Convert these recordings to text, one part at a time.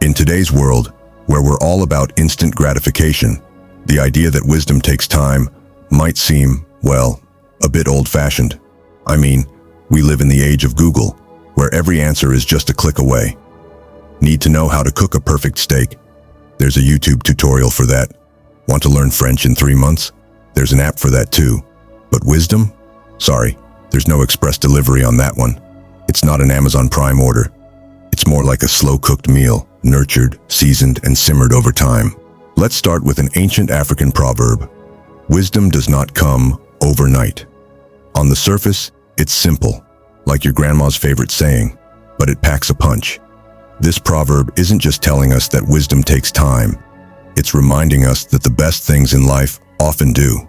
In today's world, where we're all about instant gratification, the idea that wisdom takes time might seem, well, a bit old-fashioned. I mean, we live in the age of Google, where every answer is just a click away. Need to know how to cook a perfect steak? There's a YouTube tutorial for that. Want to learn French in 3 months? There's an app for that too. But wisdom? Sorry, there's no express delivery on that one. It's not an Amazon Prime order. It's more like a slow-cooked meal, nurtured, seasoned, and simmered over time. Let's start with an ancient African proverb. Wisdom does not come overnight. On the surface, it's simple, like your grandma's favorite saying, but it packs a punch. This proverb isn't just telling us that wisdom takes time. It's reminding us that the best things in life often do.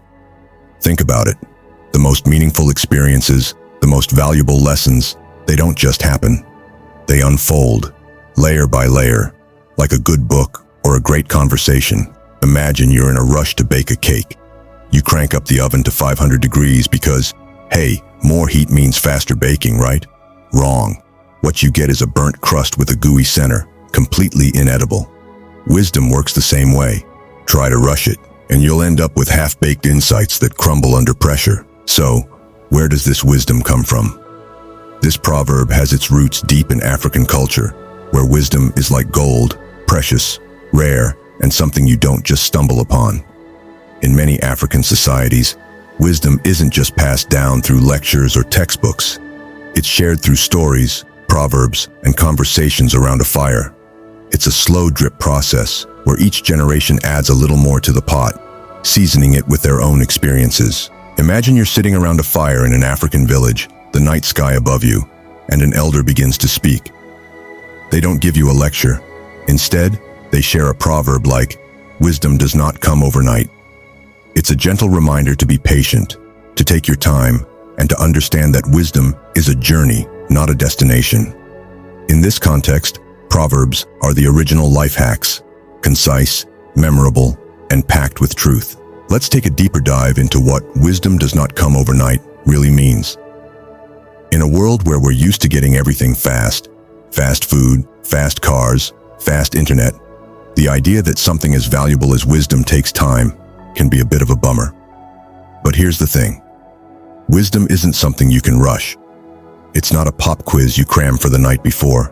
Think about it. The most meaningful experiences, the most valuable lessons, they don't just happen. They unfold, layer by layer, like a good book or a great conversation. Imagine you're in a rush to bake a cake. You crank up the oven to 500 degrees because, hey, more heat means faster baking, right? Wrong. What you get is a burnt crust with a gooey center, completely inedible. Wisdom works the same way. Try to rush it, and you'll end up with half-baked insights that crumble under pressure. So, where does this wisdom come from? This proverb has its roots deep in African culture, where wisdom is like gold, precious, rare, and something you don't just stumble upon. In many African societies, wisdom isn't just passed down through lectures or textbooks. It's shared through stories, proverbs, and conversations around a fire. It's a slow drip process where each generation adds a little more to the pot, seasoning it with their own experiences. Imagine you're sitting around a fire in an African village, the night sky above you, and an elder begins to speak. They don't give you a lecture. Instead, they share a proverb like, "Wisdom does not come overnight." It's a gentle reminder to be patient, to take your time, and to understand that wisdom is a journey, not a destination. In this context, proverbs are the original life hacks, concise, memorable, and packed with truth. Let's take a deeper dive into what "wisdom does not come overnight" really means. In a world where we're used to getting everything fast, fast food, fast cars, fast internet, the idea that something as valuable as wisdom takes time can be a bit of a bummer. But here's the thing. Wisdom isn't something you can rush. It's not a pop quiz you cram for the night before.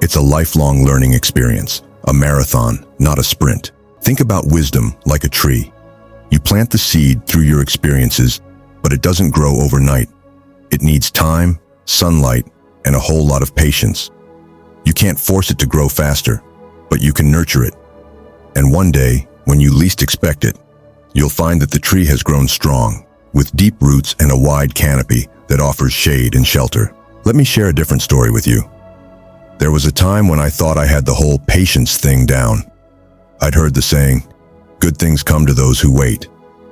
It's a lifelong learning experience, a marathon, not a sprint. Think about wisdom like a tree. You plant the seed through your experiences, but it doesn't grow overnight. It needs time, sunlight, and a whole lot of patience. You can't force it to grow faster, but you can nurture it. And one day, when you least expect it, you'll find that the tree has grown strong, with deep roots and a wide canopy that offers shade and shelter. Let me share a different story with you. There was a time when I thought I had the whole patience thing down. I'd heard the saying, "Good things come to those who wait,"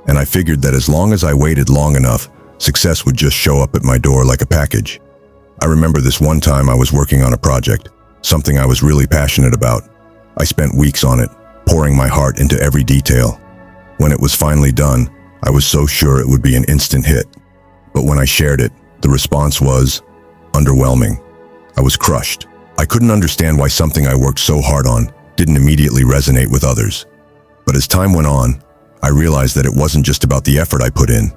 and I figured that as long as I waited long enough, success would just show up at my door like a package. I remember this one time I was working on a project, something I was really passionate about. I spent weeks on it, pouring my heart into every detail. When it was finally done, I was so sure it would be an instant hit. But when I shared it, the response was underwhelming. I was crushed. I couldn't understand why something I worked so hard on didn't immediately resonate with others. But as time went on, I realized that it wasn't just about the effort I put in.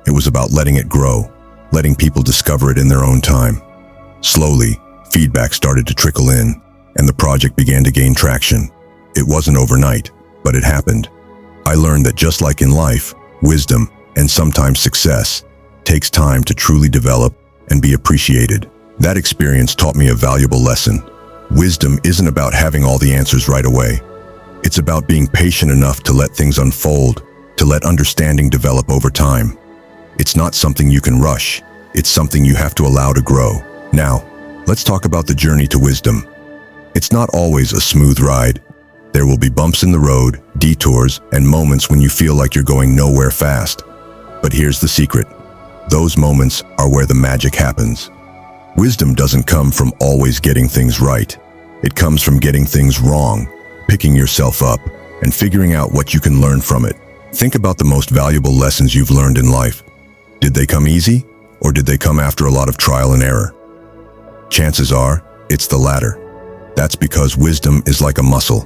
It was about letting it grow, letting people discover it in their own time. Slowly, feedback started to trickle in, and the project began to gain traction. It wasn't overnight, but it happened. I learned that just like in life, wisdom, and sometimes success, takes time to truly develop and be appreciated. That experience taught me a valuable lesson. Wisdom isn't about having all the answers right away. It's about being patient enough to let things unfold, to let understanding develop over time. It's not something you can rush. It's something you have to allow to grow. Now, let's talk about the journey to wisdom. It's not always a smooth ride. There will be bumps in the road, detours, and moments when you feel like you're going nowhere fast. But here's the secret. Those moments are where the magic happens. Wisdom doesn't come from always getting things right. It comes from getting things wrong, picking yourself up, and figuring out what you can learn from it. Think about the most valuable lessons you've learned in life. Did they come easy, or did they come after a lot of trial and error? Chances are, it's the latter. That's because wisdom is like a muscle.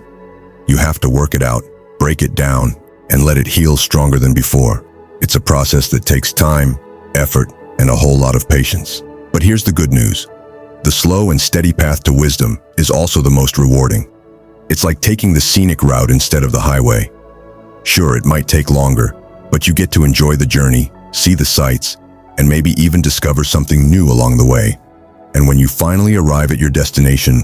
You have to work it out, break it down, and let it heal stronger than before. It's a process that takes time, effort, and a whole lot of patience. But here's the good news. The slow and steady path to wisdom is also the most rewarding. It's like taking the scenic route instead of the highway. Sure, it might take longer, but you get to enjoy the journey, see the sights, and maybe even discover something new along the way. And when you finally arrive at your destination,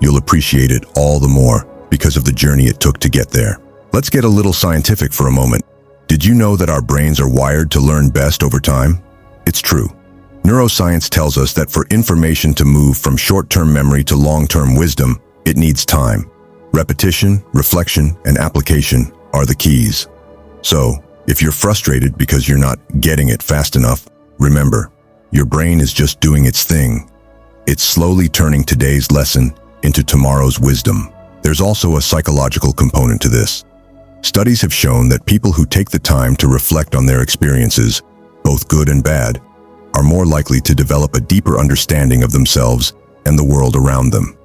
you'll appreciate it all the more because of the journey it took to get there. Let's get a little scientific for a moment. Did you know that our brains are wired to learn best over time? It's true. Neuroscience tells us that for information to move from short-term memory to long-term wisdom, it needs time. Repetition, reflection, and application are the keys. So, if you're frustrated because you're not getting it fast enough, remember, your brain is just doing its thing. It's slowly turning today's lesson into tomorrow's wisdom. There's also a psychological component to this. Studies have shown that people who take the time to reflect on their experiences, both good and bad, are more likely to develop a deeper understanding of themselves and the world around them.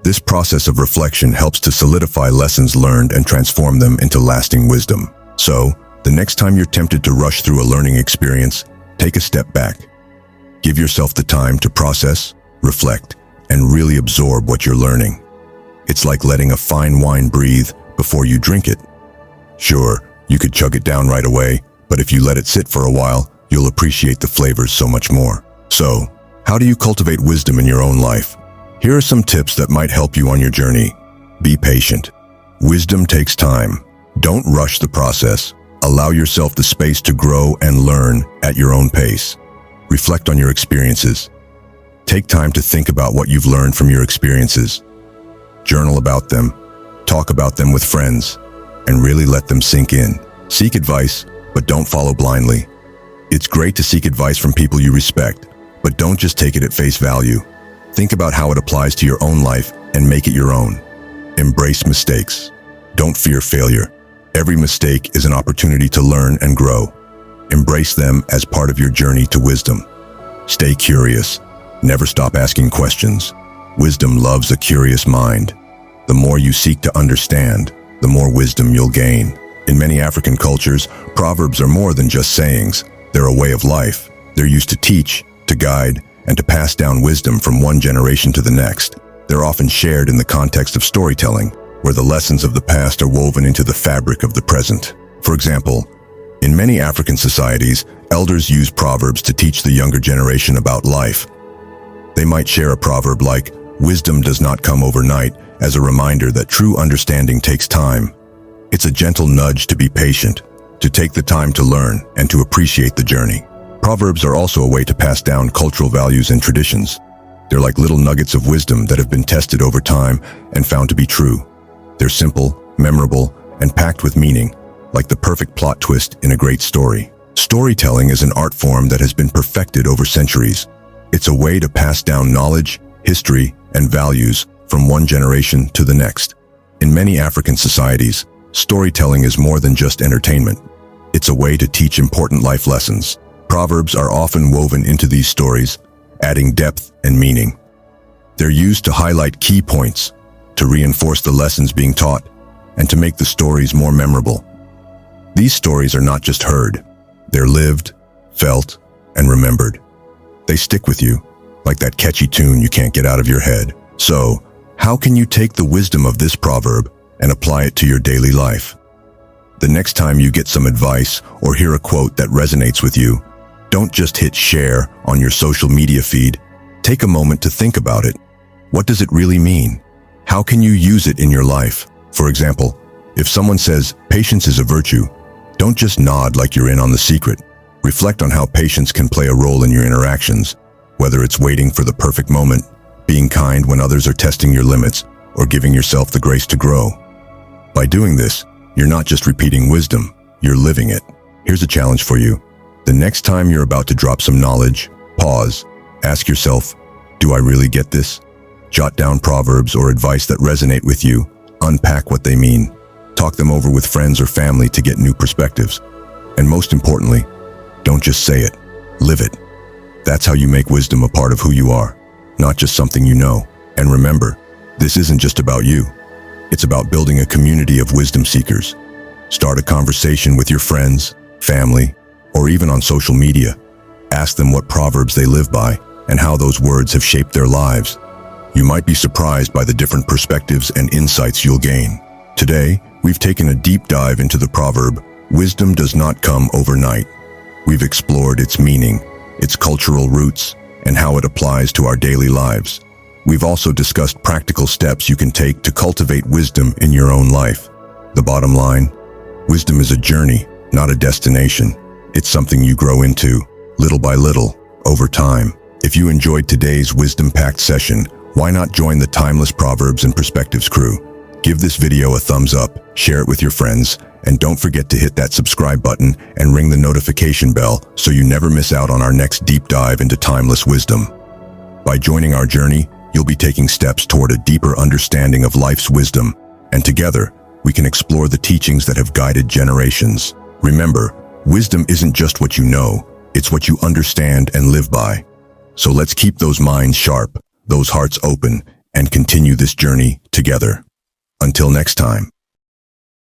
This process of reflection helps to solidify lessons learned and transform them into lasting wisdom. So, the next time you're tempted to rush through a learning experience, take a step back. Give yourself the time to process, reflect, and really absorb what you're learning. It's like letting a fine wine breathe before you drink it. Sure, you could chug it down right away, but if you let it sit for a while, you'll appreciate the flavors so much more. So, how do you cultivate wisdom in your own life? Here are some tips that might help you on your journey. Be patient. Wisdom takes time. Don't rush the process. Allow yourself the space to grow and learn at your own pace. Reflect on your experiences. Take time to think about what you've learned from your experiences. Journal about them. Talk about them with friends, and really let them sink in. Seek advice, but don't follow blindly. It's great to seek advice from people you respect, but don't just take it at face value. Think about how it applies to your own life and make it your own. Embrace mistakes. Don't fear failure. Every mistake is an opportunity to learn and grow. Embrace them as part of your journey to wisdom. Stay curious. Never stop asking questions. Wisdom loves a curious mind. The more you seek to understand, the more wisdom you'll gain. In many African cultures, proverbs are more than just sayings. They're a way of life. They're used to teach, to guide, and to pass down wisdom from one generation to the next. They're often shared in the context of storytelling, where the lessons of the past are woven into the fabric of the present. For example, in many African societies, elders use proverbs to teach the younger generation about life. They might share a proverb like, "Wisdom does not come overnight," as a reminder that true understanding takes time. It's a gentle nudge to be patient, to take the time to learn, and to appreciate the journey. Proverbs are also a way to pass down cultural values and traditions. They're like little nuggets of wisdom that have been tested over time and found to be true. They're simple, memorable, and packed with meaning, like the perfect plot twist in a great story. Storytelling is an art form that has been perfected over centuries. It's a way to pass down knowledge, history, and values from one generation to the next. In many African societies, storytelling is more than just entertainment. It's a way to teach important life lessons. Proverbs are often woven into these stories, adding depth and meaning. They're used to highlight key points, to reinforce the lessons being taught, and to make the stories more memorable. These stories are not just heard. They're lived, felt, and remembered. They stick with you, like that catchy tune you can't get out of your head. So, how can you take the wisdom of this proverb and apply it to your daily life? The next time you get some advice or hear a quote that resonates with you, don't just hit share on your social media feed. Take a moment to think about it. What does it really mean? How can you use it in your life? For example, if someone says patience is a virtue, don't just nod like you're in on the secret. Reflect on how patience can play a role in your interactions, whether it's waiting for the perfect moment, being kind when others are testing your limits, or giving yourself the grace to grow. By doing this, you're not just repeating wisdom, you're living it. Here's a challenge for you. The next time you're about to drop some knowledge, pause, ask yourself, do I really get this? Jot down proverbs or advice that resonate with you, unpack what they mean, talk them over with friends or family to get new perspectives. And most importantly, don't just say it, live it. That's how you make wisdom a part of who you are, not just something you know. And remember, This isn't just about you. It's about building a community of wisdom seekers. Start a conversation with your friends, family, or even on social media. Ask them what proverbs they live by and how those words have shaped their lives. You might be surprised by the different perspectives and insights you'll gain. Today, we've taken a deep dive into the proverb, "Wisdom does not come overnight." We've explored its meaning, its cultural roots, and how it applies to our daily lives. We've also discussed practical steps you can take to cultivate wisdom in your own life. The bottom line, wisdom is a journey, not a destination. It's something you grow into, little by little, over time. If you enjoyed today's wisdom-packed session, why not join the Timeless Proverbs and Perspectives crew? Give this video a thumbs up, share it with your friends, and don't forget to hit that subscribe button and ring the notification bell so you never miss out on our next deep dive into timeless wisdom. By joining our journey, you'll be taking steps toward a deeper understanding of life's wisdom, and together, we can explore the teachings that have guided generations. Remember, wisdom isn't just what you know, it's what you understand and live by. So let's keep those minds sharp, those hearts open, and continue this journey together. Until next time.